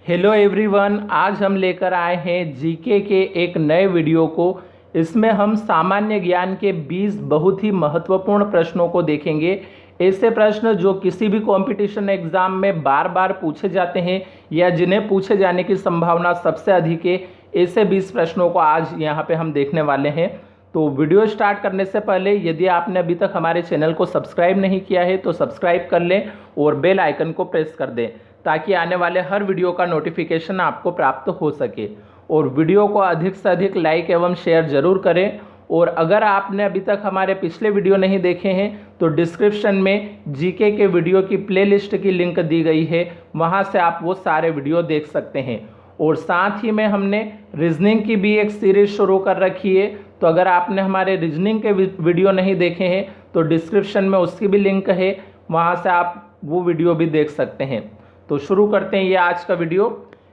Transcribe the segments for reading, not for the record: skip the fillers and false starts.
Hello everyone, आज हम लेकर आए हैं जीके के एक नए वीडियो को। इसमें हम सामान्य ज्ञान के 20 बहुत ही महत्वपूर्ण प्रश्नों को देखेंगे। ऐसे प्रश्न जो किसी भी कंपटीशन एग्जाम में बार बार पूछे जाते हैं या जिन्हें पूछे जाने की संभावना सबसे अधिक है, ऐसे 20 प्रश्नों को आज यहाँ पे हम देखने वाले हैं। तो वीडियो स्टार्ट करने से पहले यदि आपने अभी तक हमारे चैनल को सब्सक्राइब नहीं किया है तो सब्सक्राइब कर लें और बेल आइकन को प्रेस कर दें ताकि आने वाले हर वीडियो का नोटिफिकेशन आपको प्राप्त हो सके। और वीडियो को अधिक से अधिक लाइक एवं शेयर जरूर करें। और अगर आपने अभी तक हमारे पिछले वीडियो नहीं देखे हैं तो डिस्क्रिप्शन में जीके के वीडियो की प्लेलिस्ट की लिंक दी गई है, वहां से आप वो सारे वीडियो देख सकते हैं। और साथ ही में हमने रीजनिंग की भी एक सीरीज शुरू कर रखी है, तो अगर आपने हमारे रीजनिंग के वीडियो नहीं देखे हैं तो डिस्क्रिप्शन में उसकी भी लिंक है, वहां से आप वो वीडियो भी देख सकते हैं। तो शुरू करते हैं ये आज का वीडियो।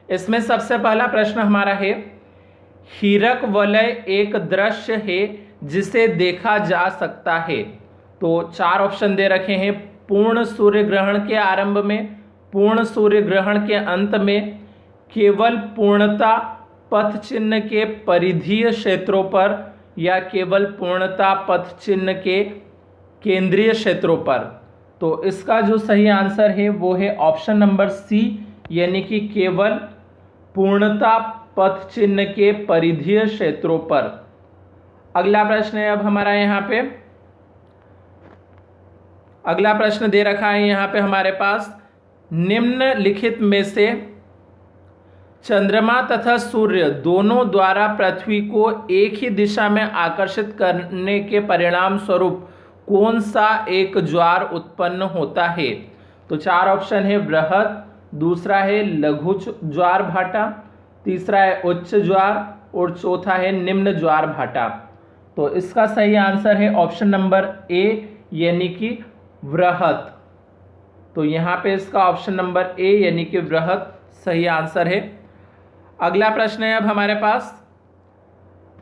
इसमें सबसे पहला प्रश्न हमारा है, हीरक वलय एक दृश्य है जिसे देखा जा सकता है। तो 4 ऑप्शन दे रखे हैं, पूर्ण सूर्य ग्रहण के आरंभ में, पूर्ण सूर्य ग्रहण के अंत में, केवल पूर्णता पथ चिन्ह के परिधीय क्षेत्रों पर या केवल पूर्णता पथ चिन्ह के केंद्रीय क्षेत्रों पर। तो इसका जो सही आंसर है वो है ऑप्शन नंबर सी, यानी कि केवल पूर्णता पथ चिन्ह के परिधीय क्षेत्रों पर। अगला प्रश्न है अब हमारा यहाँ पे, अगला प्रश्न दे रखा है यहाँ पे हमारे पास, निम्नलिखित में से चंद्रमा तथा सूर्य दोनों द्वारा पृथ्वी को एक ही दिशा में आकर्षित करने के परिणाम स्वरूप कौन सा एक ज्वार उत्पन्न होता है। तो 4 ऑप्शन है, बृहद, दूसरा है लघु ज्वार भाटा, तीसरा है उच्च ज्वार और चौथा है निम्न ज्वार भाटा। तो इसका सही आंसर है ऑप्शन नंबर ए, यानी कि बृहद। तो यहाँ पे इसका ऑप्शन नंबर ए यानी कि बृहद सही आंसर है। अगला प्रश्न है अब हमारे पास,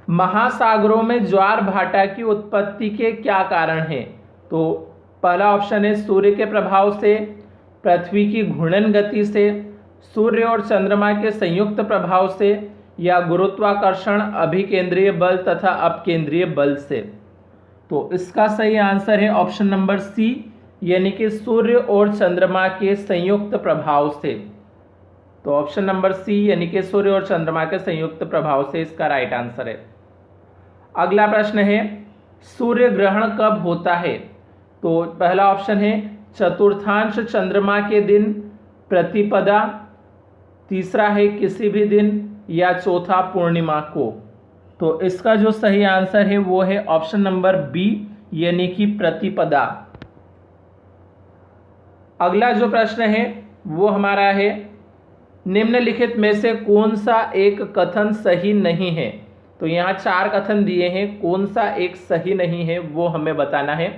महासागरों में ज्वार भाटा की उत्पत्ति के क्या कारण हैं। तो पहला ऑप्शन है, सूर्य के प्रभाव से, पृथ्वी की घूर्णन गति से, सूर्य और चंद्रमा के संयुक्त प्रभाव से या गुरुत्वाकर्षण अभिकेंद्रीय बल तथा अपकेंद्रीय बल से। तो इसका सही आंसर है ऑप्शन नंबर सी, यानी कि सूर्य और चंद्रमा के संयुक्त प्रभाव से। तो ऑप्शन नंबर सी यानी कि सूर्य और चंद्रमा के संयुक्त प्रभाव से इसका राइट आंसर है। अगला प्रश्न है, सूर्य ग्रहण कब होता है। तो पहला ऑप्शन है, चतुर्थांश चंद्रमा के दिन, प्रतिपदा, तीसरा है किसी भी दिन या चौथा पूर्णिमा को। तो इसका जो सही आंसर है वो है ऑप्शन नंबर बी, यानी कि प्रतिपदा। अगला जो प्रश्न है वो हमारा है, निम्नलिखित में से कौन सा एक कथन सही नहीं है। तो यहाँ 4 कथन दिए हैं, कौन सा एक सही नहीं है वो हमें बताना है।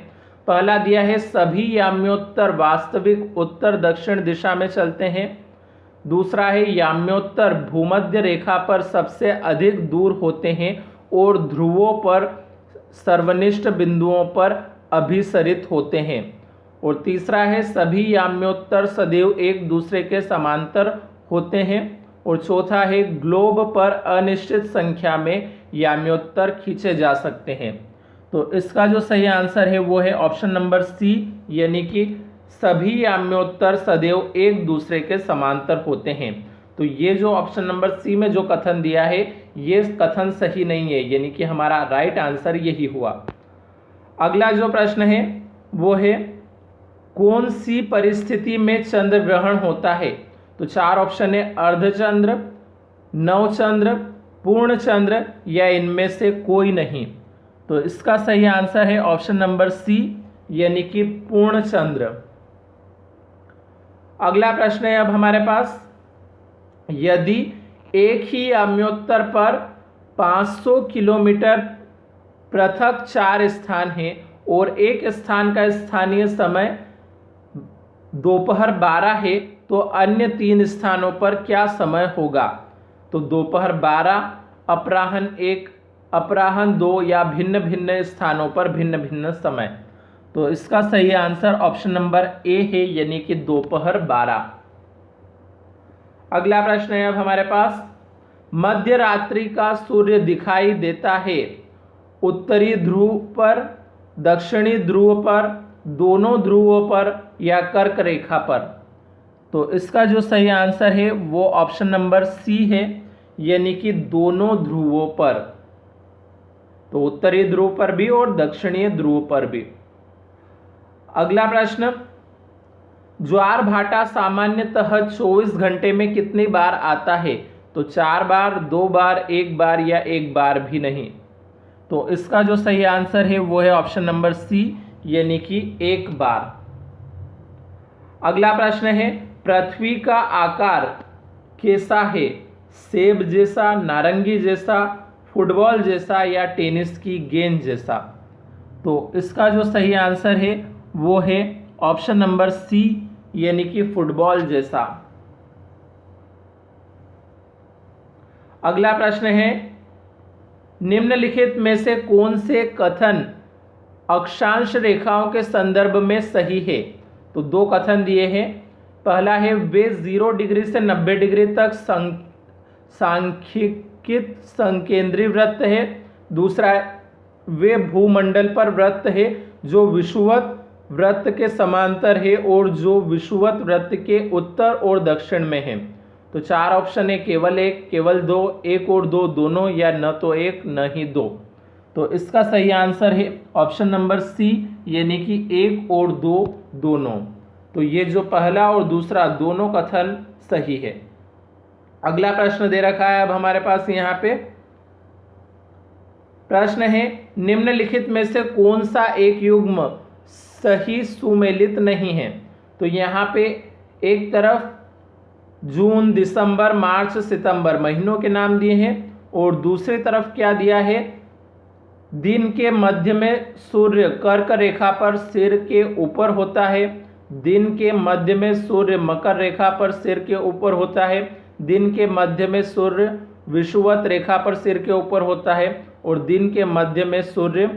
पहला दिया है, सभी याम्योत्तर वास्तविक उत्तर दक्षिण दिशा में चलते हैं। दूसरा है, याम्योत्तर भूमध्य रेखा पर सबसे अधिक दूर होते हैं और ध्रुवों पर सर्वनिष्ठ बिंदुओं पर अभिसरित होते हैं। और तीसरा है, सभी याम्योत्तर सदैव एक दूसरे के समांतर होते हैं। और चौथा है, ग्लोब पर अनिश्चित संख्या में याम्योत्तर खींचे जा सकते हैं। तो इसका जो सही आंसर है वो है ऑप्शन नंबर सी, यानी कि सभी याम्योत्तर सदैव एक दूसरे के समांतर होते हैं। तो ये जो ऑप्शन नंबर सी में जो कथन दिया है ये कथन सही नहीं है, यानी कि हमारा राइट आंसर यही हुआ। अगला जो प्रश्न है वो है, कौन सी परिस्थिति में चंद्र ग्रहण होता है। तो 4 ऑप्शन है, अर्धचंद्र, नवचंद्र, पूर्ण चंद्र या इनमें से कोई नहीं। तो इसका सही आंसर है ऑप्शन नंबर सी, यानी कि पूर्ण चंद्र। अगला प्रश्न है अब हमारे पास, यदि एक ही याम्योत्तर पर 500 किलोमीटर पृथक 4 स्थान हैं और एक स्थान का स्थानीय समय दोपहर 12 है, तो अन्य 3 स्थानों पर क्या समय होगा। तो दोपहर 12, अपराह्न 1, अपराह्न 2 या भिन्न भिन्न स्थानों पर भिन्न भिन्न समय। तो इसका सही आंसर ऑप्शन नंबर ए है, यानी कि दोपहर 12। अगला प्रश्न है अब हमारे पास, मध्य रात्रि का सूर्य दिखाई देता है उत्तरी ध्रुव पर, दक्षिणी ध्रुव पर, दोनों ध्रुवों पर या कर्क रेखा पर। तो इसका जो सही आंसर है वो ऑप्शन नंबर सी है, यानी कि दोनों ध्रुवों पर। तो उत्तरी ध्रुव पर भी और दक्षिणी ध्रुव पर भी। अगला प्रश्न, ज्वार भाटा सामान्यतः 24 घंटे में कितनी बार आता है? तो 4 बार, 2 बार, 1 बार या 1 बार भी नहीं। तो इसका जो सही आंसर है वो है ऑप्शन नंबर सी, यानी कि 1 बार। अगला प्रश्न है, पृथ्वी का आकार कैसा है? सेब जैसा, नारंगी जैसा, फुटबॉल जैसा या टेनिस की गेंद जैसा? तो इसका जो सही आंसर है वो है ऑप्शन नंबर सी, यानी कि फुटबॉल जैसा। अगला प्रश्न है, निम्नलिखित में से कौन से कथन अक्षांश रेखाओं के संदर्भ में सही है? तो 2 कथन दिए हैं। पहला है, वे 0 डिग्री से 90 डिग्री तक सांख्यिकित संकेंद्री वृत्त है। दूसरा है, वे भूमंडल पर वृत्त है जो विषुवत वृत्त के समांतर है और जो विषुवत वृत्त के उत्तर और दक्षिण में है। तो 4 ऑप्शन है, केवल 1, केवल 2, 1 और 2 दोनों, या न तो 1 न ही 2। तो इसका सही आंसर है ऑप्शन नंबर सी, यानी कि 1 और 2 दोनों। तो ये जो पहला और दूसरा दोनों कथन सही है। अगला प्रश्न दे रखा है अब हमारे पास यहाँ पे। प्रश्न है, निम्नलिखित में से कौन सा एक युग्म सही सुमेलित नहीं है? तो यहाँ पे एक तरफ जून, दिसंबर, मार्च, सितंबर महीनों के नाम दिए हैं और दूसरी तरफ क्या दिया है? दिन के मध्य में सूर्य कर्क रेखा पर सिर के ऊपर होता है, दिन के मध्य में सूर्य मकर रेखा पर सिर के ऊपर होता है, दिन के मध्य में सूर्य विषुवत रेखा पर सिर के ऊपर होता है और दिन के मध्य में सूर्य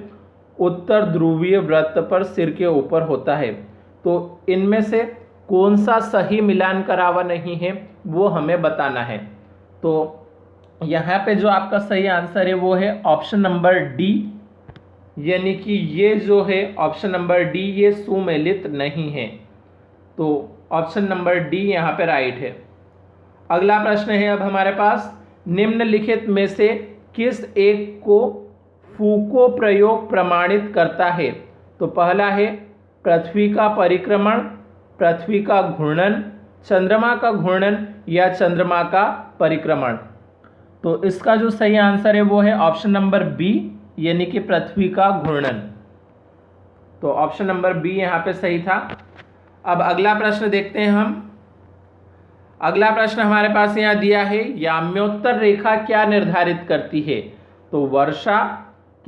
उत्तर ध्रुवीय वृत्त पर सिर के ऊपर होता है। तो इनमें से कौन सा सही मिलान करा हुआ नहीं है वो हमें बताना है। तो यहाँ पे जो आपका सही आंसर है वो है ऑप्शन नंबर डी, यानी कि ये जो है ऑप्शन नंबर डी, ये सुमेलित नहीं है। तो ऑप्शन नंबर डी यहाँ पे राइट है। अगला प्रश्न है अब हमारे पास, निम्नलिखित में से किस एक को फूको प्रयोग प्रमाणित करता है? तो पहला है पृथ्वी का परिक्रमण, पृथ्वी का घूर्णन, चंद्रमा का घूर्णन या चंद्रमा का परिक्रमण। तो इसका जो सही आंसर है वो है ऑप्शन नंबर बी, यानी कि पृथ्वी का घूर्णन। तो ऑप्शन नंबर बी यहाँ पे सही था। अब अगला प्रश्न देखते हैं हम। अगला प्रश्न हमारे पास यहाँ दिया है, याम्योत्तर रेखा क्या निर्धारित करती है? तो वर्षा,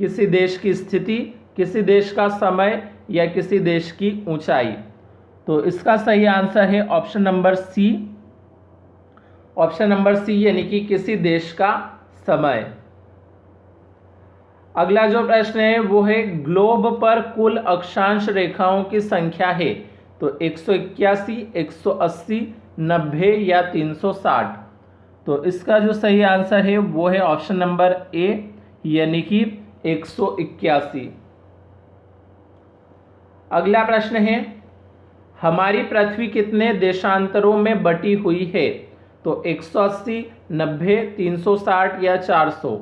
किसी देश की स्थिति, किसी देश का समय या किसी देश की ऊंचाई। तो इसका सही आंसर है option number C, option number C, यानी कि किसी देश का समय। अगला जो प्रश्न है वो है, ग्लोब पर कुल अक्षांश रेखाओं की संख्या है? तो 181, 180, 90 या 360। तो इसका जो सही आंसर है वो है ऑप्शन नंबर ए, यानी कि 181। अगला प्रश्न है, हमारी पृथ्वी कितने देशांतरों में बटी हुई है? तो 180, 90, 360 या 400।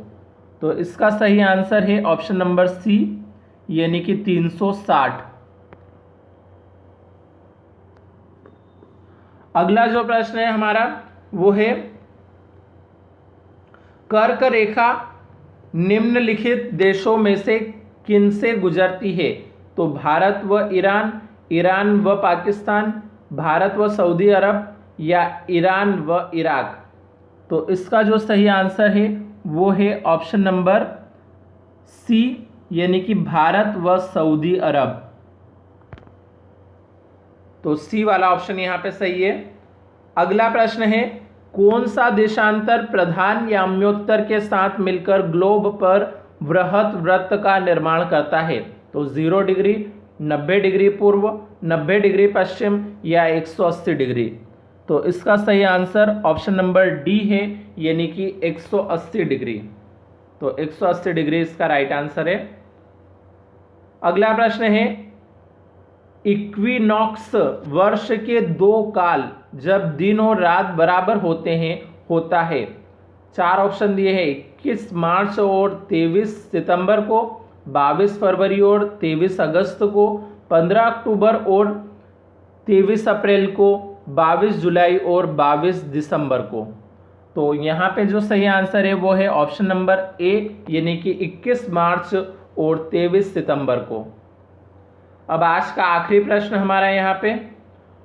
तो इसका सही आंसर है ऑप्शन नंबर सी, यानी कि 360। अगला जो प्रश्न है हमारा वो है, कर्क रेखा निम्नलिखित देशों में से किन से गुजरती है? तो भारत व ईरान, ईरान व पाकिस्तान, भारत व सऊदी अरब या ईरान व इराक। तो इसका जो सही आंसर है वो है ऑप्शन नंबर सी, यानी कि भारत व सऊदी अरब। तो सी वाला ऑप्शन यहाँ पे सही है। अगला प्रश्न है, कौन सा देशांतर प्रधान याम्योत्तर के साथ मिलकर ग्लोब पर वृहत वृत्त का निर्माण करता है? तो 0 डिग्री, 90 डिग्री पूर्व, 90 डिग्री पश्चिम या 180 डिग्री। तो इसका सही आंसर ऑप्शन नंबर डी है, यानी कि 180 डिग्री। तो 180 डिग्री इसका राइट आंसर है। अगला प्रश्न है, इक्विनॉक्स वर्ष के 2 काल जब दिन और रात बराबर होते हैं होता है। 4 ऑप्शन दिए हैं, 21 मार्च और 23 सितंबर को, 22 फरवरी और 23 अगस्त को, 15 अक्टूबर और 23 अप्रैल को, 22 जुलाई और 22 दिसंबर को। तो यहाँ पे जो सही आंसर है वो है ऑप्शन नंबर ए, यानी कि 21 मार्च और 23 सितंबर को। अब आज का आखिरी प्रश्न हमारा यहाँ पे,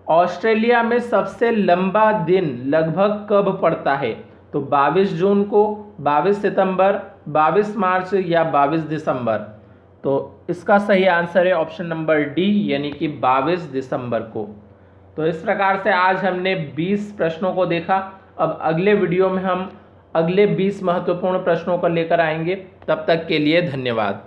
ऑस्ट्रेलिया में सबसे लंबा दिन लगभग कब पड़ता है? तो 22 जून को, 22 सितंबर, 22 मार्च या 22 दिसंबर। तो इसका सही आंसर है ऑप्शन नंबर डी, यानी कि 22 दिसंबर को। तो इस प्रकार से आज हमने 20 प्रश्नों को देखा। अब अगले वीडियो में हम अगले 20 महत्वपूर्ण प्रश्नों को लेकर आएंगे। तब तक के लिए धन्यवाद।